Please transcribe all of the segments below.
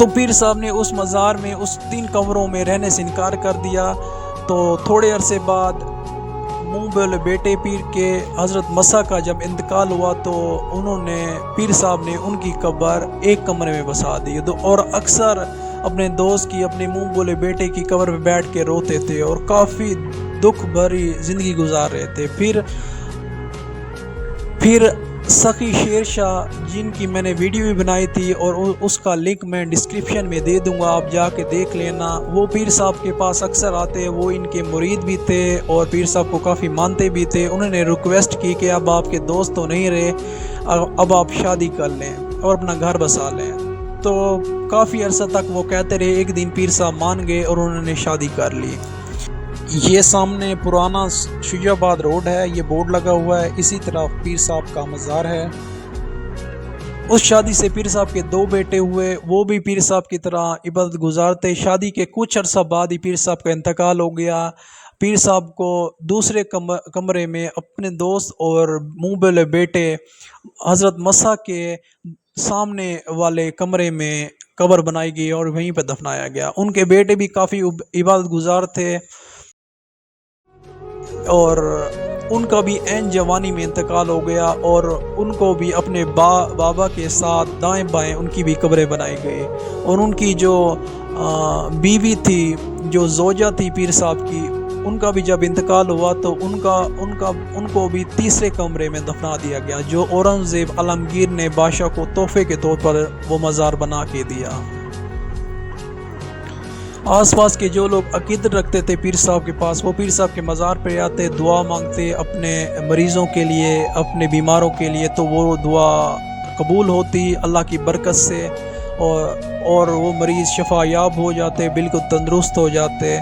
تو پیر صاحب نے اس مزار میں اس 3 کمروں میں رہنے سے انکار کر دیا۔ تو تھوڑے عرصے بعد منہ بولے بیٹے پیر کے حضرت مسا کا جب انتقال ہوا تو انہوں نے پیر صاحب نے ان کی قبر ایک کمرے میں بسا دی، اور اکثر اپنے دوست کی، اپنے منہ بولے بیٹے کی قبر پہ بیٹھ کے روتے تھے اور کافی دکھ بھری زندگی گزار رہے تھے۔ پھر سخی شیر شاہ، جن کی میں نے ویڈیو بھی بنائی تھی اور اس کا لنک میں ڈسکرپشن میں دے دوں گا، آپ جا کے دیکھ لینا۔ وہ پیر صاحب کے پاس اکثر آتے، وہ ان کے مرید بھی تھے اور پیر صاحب کو کافی مانتے بھی تھے۔ انہوں نے ریکویسٹ کی کہ اب آپ کے دوست تو نہیں رہے، اب آپ شادی کر لیں اور اپنا گھر بسا لیں۔ تو کافی عرصہ تک وہ کہتے رہے، ایک دن پیر صاحب مان گئے اور انہوں نے شادی کر لی۔ یہ سامنے پرانا شجاع آباد روڈ ہے، یہ بورڈ لگا ہوا ہے، اسی طرف پیر صاحب کا مزار ہے۔ اس شادی سے پیر صاحب کے 2 بیٹے ہوئے، وہ بھی پیر صاحب کی طرح عبادت گزار تھے۔ شادی کے کچھ عرصہ بعد ہی پیر صاحب کا انتقال ہو گیا۔ پیر صاحب کو دوسرے کمرے میں اپنے دوست اور منہ بولے بیٹے حضرت مسا کے سامنے والے کمرے میں قبر بنائی گئی اور وہیں پہ دفنایا گیا۔ ان کے بیٹے بھی کافی عبادت گزار تھے اور ان کا بھی عین جوانی میں انتقال ہو گیا، اور ان کو بھی اپنے بابا کے ساتھ دائیں بائیں ان کی بھی قبریں بنائی گئی۔ اور ان کی جو بیوی تھی، جو زوجہ تھی پیر صاحب کی، ان کا بھی جب انتقال ہوا تو ان کو بھی تیسرے کمرے میں دفنا دیا گیا، جو اورنگزیب عالمگیر نے بادشاہ کو تحفے کے طور پر وہ مزار بنا کے دیا۔ آس پاس کے جو لوگ عقیدت رکھتے تھے پیر صاحب کے پاس، وہ پیر صاحب کے مزار پہ آتے، دعا مانگتے اپنے مریضوں کے لیے، اپنے بیماروں کے لیے، تو وہ دعا قبول ہوتی اللہ کی برکت سے، اور وہ مریض شفا یاب ہو جاتے، بالکل تندرست ہو جاتے۔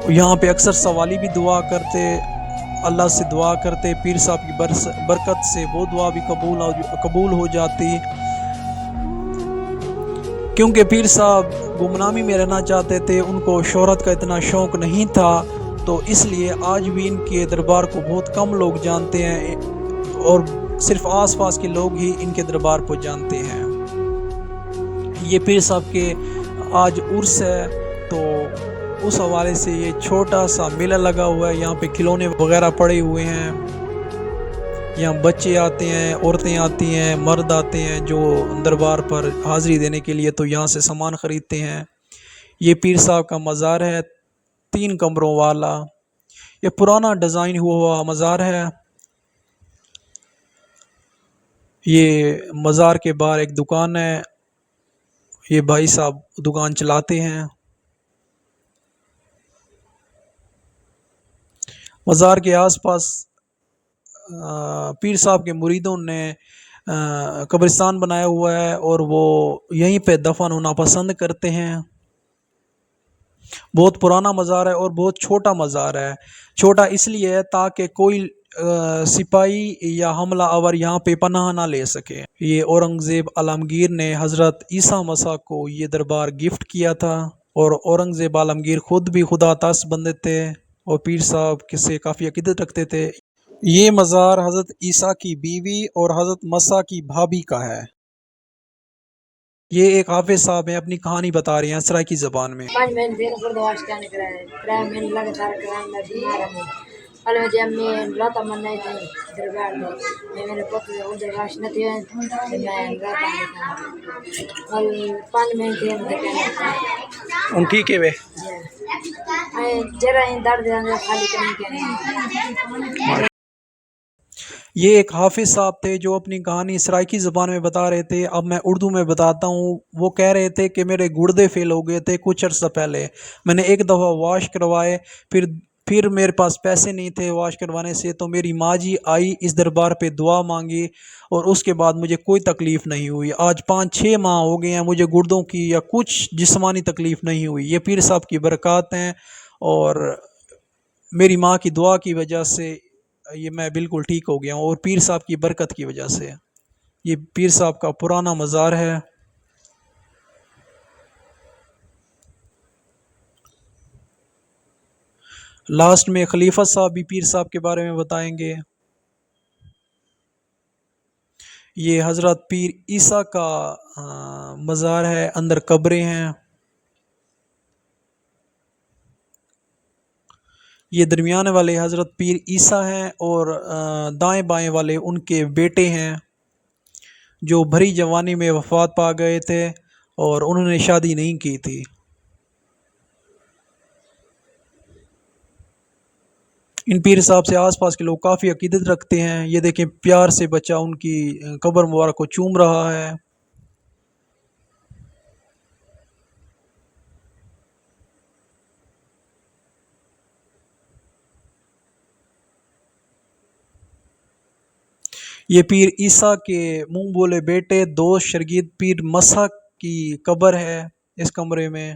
یہاں پہ اکثر سوالی بھی دعا کرتے، اللہ سے دعا کرتے، پیر صاحب کی برکت سے وہ دعا بھی قبول ہو جاتی۔ کیونکہ پیر صاحب گمنامی میں رہنا چاہتے تھے، ان کو شہرت کا اتنا شوق نہیں تھا، تو اس لیے آج بھی ان کے دربار کو بہت کم لوگ جانتے ہیں، اور صرف آس پاس کے لوگ ہی ان کے دربار کو جانتے ہیں۔ یہ پیر صاحب کے آج عرس ہے، تو اس حوالے سے یہ چھوٹا سا میلہ لگا ہوا ہے، یہاں پہ کھلونے وغیرہ پڑے ہوئے ہیں، یہاں بچے آتے ہیں، عورتیں آتی ہیں، مرد آتے ہیں جو دربار پر حاضری دینے کے لیے، تو یہاں سے سامان خریدتے ہیں۔ یہ پیر صاحب کا مزار ہے 3 کمروں والا، یہ پرانا ڈیزائن ہوا مزار ہے۔ یہ مزار کے باہر ایک دکان ہے، یہ بھائی صاحب دکان چلاتے ہیں۔ مزار کے آس پاس پیر صاحب کے مریدوں نے قبرستان بنایا ہوا ہے، اور وہ یہیں پہ دفن ہونا پسند کرتے ہیں۔ بہت پرانا مزار ہے اور بہت چھوٹا مزار ہے۔ چھوٹا اس لیے ہے تاکہ کوئی سپاہی یا حملہ آور یہاں پہ پناہ نہ لے سکے۔ یہ اورنگزیب عالمگیر نے حضرت عیسیٰ مسیح کو یہ دربار گفٹ کیا تھا، اور اورنگزیب عالمگیر خود بھی خدا ترس بندے تھے اور پیر صاحب سے کافی عقیدت رکھتے تھے۔ یہ مزار حضرت عیسیٰ کی بیوی اور حضرت مسیح کی بھابھی کا ہے۔ یہ ایک حافظ صاحب ہیں، اپنی کہانی بتا رہے ہیں سرائکی زبان میں۔ ٹھیک ہے یہ ایک حافظ صاحب تھے جو اپنی کہانی سرائکی زبان میں بتا رہے تھے۔ اب میں اردو میں بتاتا ہوں۔ وہ کہہ رہے تھے کہ میرے گردے فیل ہو گئے تھے کچھ عرصہ پہلے، میں نے ایک دفعہ واش کروائے، پھر میرے پاس پیسے نہیں تھے واش کروانے سے، تو میری ماں جی آئی اس دربار پہ دعا مانگی، اور اس کے بعد مجھے کوئی تکلیف نہیں ہوئی۔ آج 5-6 ماہ ہو گئے ہیں، مجھے گردوں کی یا کچھ جسمانی تکلیف نہیں ہوئی۔ یہ پیر صاحب کی برکات ہیں، اور میری ماں کی دعا کی وجہ سے یہ میں بالکل ٹھیک ہو گیا ہوں، اور پیر صاحب کی برکت کی وجہ سے۔ یہ پیر صاحب کا پرانا مزار ہے۔ لاسٹ میں خلیفہ صاحب بھی پیر صاحب کے بارے میں بتائیں گے۔ یہ حضرت پیر عیسیٰ کا مزار ہے، اندر قبریں ہیں۔ یہ درمیانے والے حضرت پیر عیسیٰ ہیں اور دائیں بائیں والے ان کے بیٹے ہیں جو بھری جوانی میں وفات پا گئے تھے اور انہوں نے شادی نہیں کی تھی۔ ان پیر صاحب سے آس پاس کے لوگ کافی عقیدت رکھتے ہیں۔ یہ دیکھیں پیار سے بچہ ان کی قبر مبارک کو چوم رہا ہے۔ یہ پیر عیسیٰ کے منہ بولے بیٹے دوست شرگید پیر مسح کی قبر ہے اس کمرے میں۔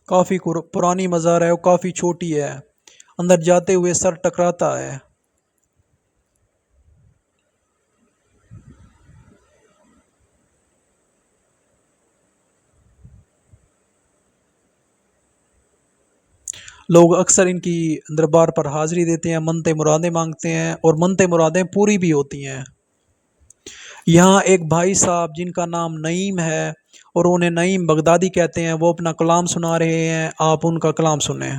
کافی پرانی مزار ہے اور کافی چھوٹی ہے، اندر جاتے ہوئے سر ٹکراتا ہے۔ لوگ اکثر ان کی دربار پر حاضری دیتے ہیں، منتیں مرادیں مانگتے ہیں اور منتیں مرادیں پوری بھی ہوتی ہیں۔ یہاں ایک بھائی صاحب جن کا نام نعیم ہے اور انہیں نعیم بغدادی کہتے ہیں، وہ اپنا کلام سنا رہے ہیں، آپ ان کا کلام سنیں۔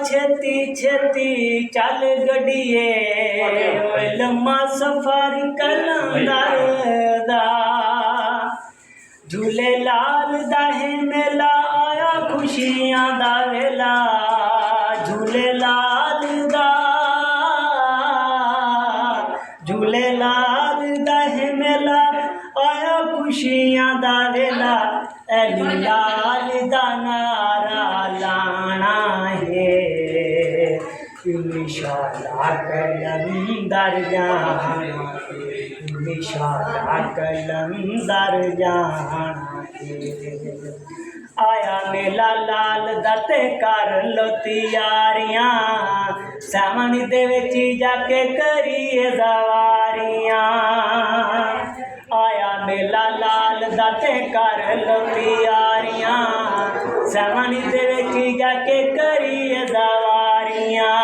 چھتی چھتی چل گڈیے لما سفر کلندر دا جھولے لال دا ہے میلا آیا خوشیاں دا ویلا جھولے لال دا جھولے لال دا ہے میلا آیا خوشیاں دا ویلا علی لال دا نعرہ لانا ہے انشاءاللہ کلندر جانا انشاءاللہ کلندر جانا آیا میلا لال دتے کر لو تیاریاں سامن دے وچ جا کے کریے زواریاں آیا میلا لال دتے کر لو تیاریاں سامن دے وچ جا کے کریے زواریاں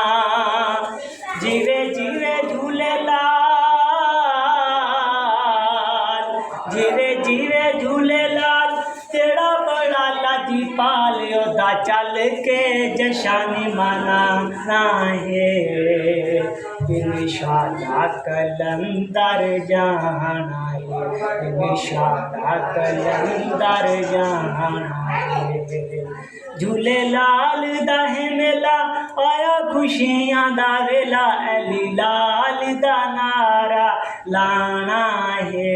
جیوے جیوے جھولے لال جیوے جیوے جھولے لال تیرا بڑا لاجی پالیو دا چل کے جشن منانا ہے انشاءاللہ کلندر جانا ہے انشاءاللہ کلندر جانا ہے جھولے لال دا ہے میلا آیا خوشیاں دا ویلا علی لال دا نعرہ لانا ہے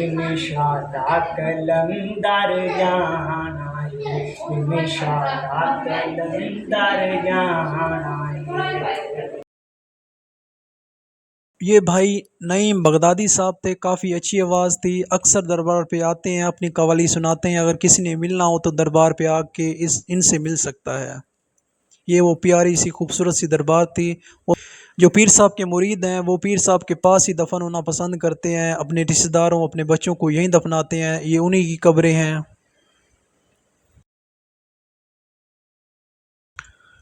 انشاءاللہ کلندر جانا ہے انشاءاللہ کلندر جانا ہے۔ یہ بھائی نعیم بغدادی صاحب تھے، کافی اچھی آواز تھی، اکثر دربار پہ آتے ہیں، اپنی قوالی سناتے ہیں۔ اگر کسی نے ملنا ہو تو دربار پہ آ کے ان سے مل سکتا ہے۔ یہ وہ پیاری سی خوبصورت سی دربار تھی۔ جو پیر صاحب کے مرید ہیں وہ پیر صاحب کے پاس ہی دفن ہونا پسند کرتے ہیں، اپنے رشتہ داروں اپنے بچوں کو یہیں دفناتے ہیں، یہ انہی کی قبریں ہیں۔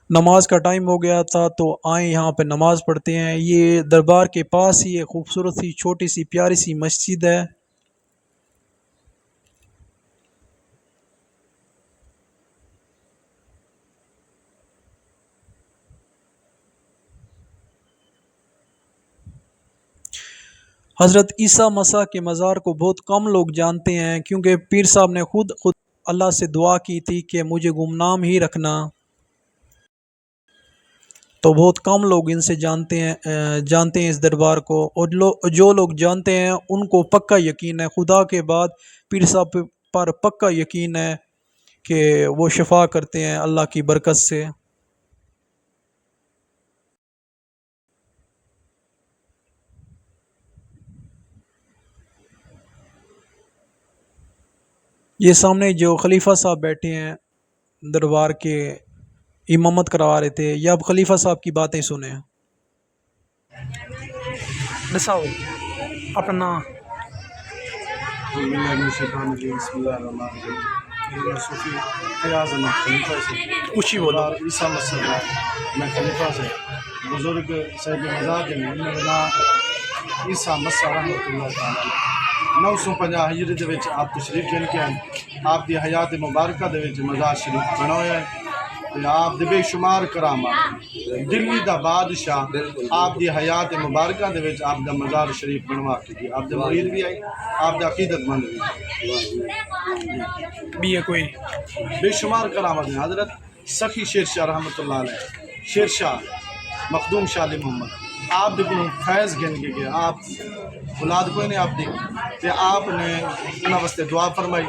نماز کا ٹائم ہو گیا تھا تو آئیں یہاں پہ نماز پڑھتے ہیں۔ یہ دربار کے پاس ہی ایک خوبصورت سی چھوٹی سی پیاری سی مسجد ہے۔ حضرت عیسیٰ مسیح کے مزار کو بہت کم لوگ جانتے ہیں، کیونکہ پیر صاحب نے خود اللہ سے دعا کی تھی کہ مجھے گمنام ہی رکھنا، تو بہت کم لوگ ان سے جانتے ہیں اس دربار کو، اور جو لوگ جانتے ہیں ان کو پکا یقین ہے، خدا کے بعد پیر صاحب پر پکا یقین ہے کہ وہ شفا کرتے ہیں اللہ کی برکت سے۔ یہ سامنے جو خلیفہ صاحب بیٹھے ہیں دربار کے، امامت کروا رہے تھے، یا اب خلیفہ صاحب کی باتیں سنیں۔ نساؤ اپنا بسم اللہ الرحمن الرحیم۔ صوفی فیاض احمد خلیفہ سے اونچی بولو. اور عیسیٰ مسجد میں خلیفہ سے بزرگ صاحب مزاج ہیں انہوں نے نام عیسیٰ مسیح رحمۃ اللہ تعالی 950 ہجری دے وچ آپ تشریف لے کے آئے. آپ دی حیات مبارکہ دے وچ مزار شریف بنایا ہے. آپ دے بے شمار کرامات دلی دا بادشاہ آپ دی حیات مبارکہ دے وچ آپ دا مزار شریف بنوا کے دی. آپ دے مرید بھی آئی, آپ دا عقیدت مند بھی ہے کوئی بے شمار کرامات ہیں. حضرت سخی شیر شاہ رحمۃ اللہ علیہ, شیر شاہ مخدوم شاہ علی محمد آپ دے کو فیض گن کے گیا. آپ اولاد کوئی نہیں آپ دی تے آپ نے انہاں واسطے دعا فرمائی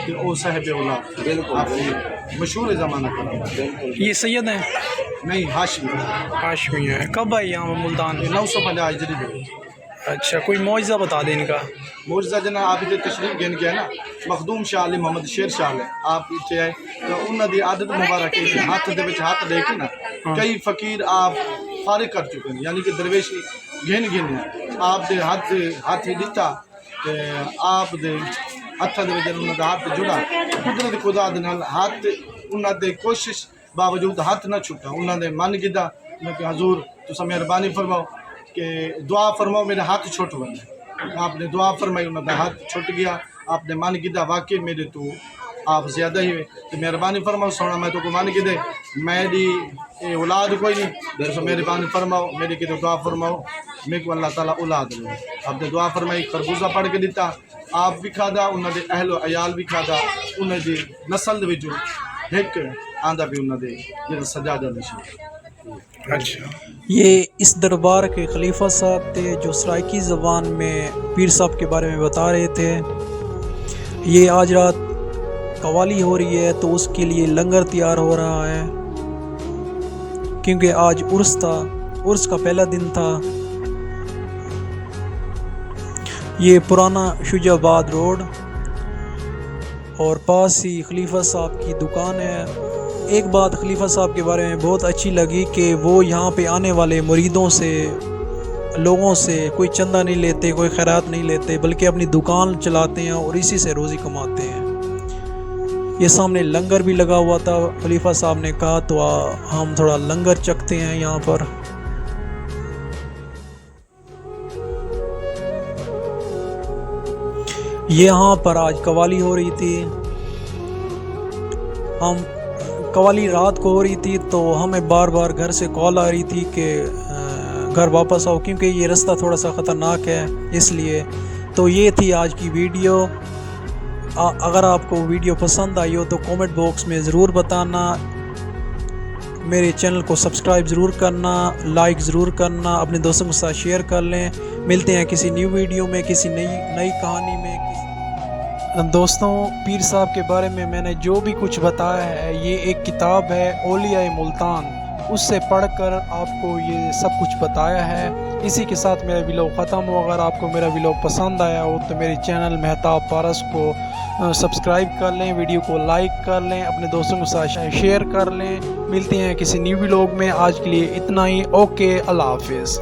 کہ او صاحب اولاد. بالکل آپ نے مشہور زمانہ کرام یہ سید ہیں نہیں ہاشمی ہاشمی ہیں. کب آئے یہاں ملتان؟ 950 ہجری دے. اچھا کوئی معجزہ بتا دیں ان کا. معجزہ جناب آپ اتنے تشریف گن کے ہے نا مخدوم شاہ علی محمد شیر شاہ ہے آپ اتنے آئے تو انہوں دی عادت مبارک ہے ہاتھ دے وچ ہاتھ لے کے نا کئی فقیر آپ فارغ کر چکے ہیں یعنی کہ درویش گن گن آپ دے ہاتھ دیتا تے آپ دے ہاتھاں دے وچ انہاں دا ہاتھ جڑا قدرت خدا دے نال ہاتھ انہاں دے کوشش باوجود ہاتھ نہ چھٹا. انہوں نے من گدا کہ حضور تساں مہربانی فرماؤ کہ دعا فرماؤ میرے ہاتھ چھوٹ بنے. آپ نے دعا فرمائی انہوں نے ہاتھ چھوٹ گیا. آپ نے من گدا واقعی میرے تو آپ زیادہ ہی ہوئے تو مہربانی فرماؤ سونا میں تو کو من گدے میری اولاد کوئی نہیں تو مہربانی فرماؤ میری کی تو دعا فرماؤ میرے کو اللہ تعالیٰ اولاد لے. آپ نے دعا فرمائی خربوزہ پڑھ کے دیتا آپ بھی کھادا انہوں نے اہل و عیال بھی کھادا انہوں نے نسل دے وچوں ایک آندا بھی انہوں نے جڑا سجادہ نشین. اچھا یہ اس دربار کے خلیفہ صاحب تھے جو سرائکی زبان میں پیر صاحب کے بارے میں بتا رہے تھے. یہ آج رات قوالی ہو رہی ہے تو اس کے لیے لنگر تیار ہو رہا ہے کیونکہ آج عرس تھا, عرس کا پہلا دن تھا. یہ پرانا شجاع آباد روڈ اور پاس ہی خلیفہ صاحب کی دکان ہے. ایک بات خلیفہ صاحب کے بارے میں بہت اچھی لگی کہ وہ یہاں پہ آنے والے مریدوں سے لوگوں سے کوئی چندہ نہیں لیتے, کوئی خیرات نہیں لیتے, بلکہ اپنی دکان چلاتے ہیں اور اسی سے روزی کماتے ہیں. یہ سامنے لنگر بھی لگا ہوا تھا. خلیفہ صاحب نے کہا تو ہم تھوڑا لنگر چکھتے ہیں یہاں پر. یہاں پر آج قوالی ہو رہی تھی. ہم قوالی رات کو ہو رہی تھی تو ہمیں بار بار گھر سے کال آ رہی تھی کہ گھر واپس آؤ کیونکہ یہ رستہ تھوڑا سا خطرناک ہے اس لیے. تو یہ تھی آج کی ویڈیو. اگر آپ کو ویڈیو پسند آئی ہو تو کومنٹ باکس میں ضرور بتانا. میرے چینل کو سبسکرائب ضرور کرنا, لائک ضرور کرنا, اپنے دوستوں کے ساتھ شیئر کر لیں. ملتے ہیں کسی نیو ویڈیو میں, کسی نئی کہانی میں. دوستوں پیر صاحب کے بارے میں نے جو بھی کچھ بتایا ہے یہ ایک کتاب ہے اولیاء ملتان, اس سے پڑھ کر آپ کو یہ سب کچھ بتایا ہے. اسی کے ساتھ میرا ولاگ ختم ہو. اگر آپ کو میرا ولاگ پسند آیا ہو تو میرے چینل مہتاب پارس کو سبسکرائب کر لیں, ویڈیو کو لائک کر لیں, اپنے دوستوں کے ساتھ شیئر کر لیں. ملتے ہیں کسی نیو ولاگ میں. آج کے لیے اتنا ہی. اوکے, اللہ حافظ.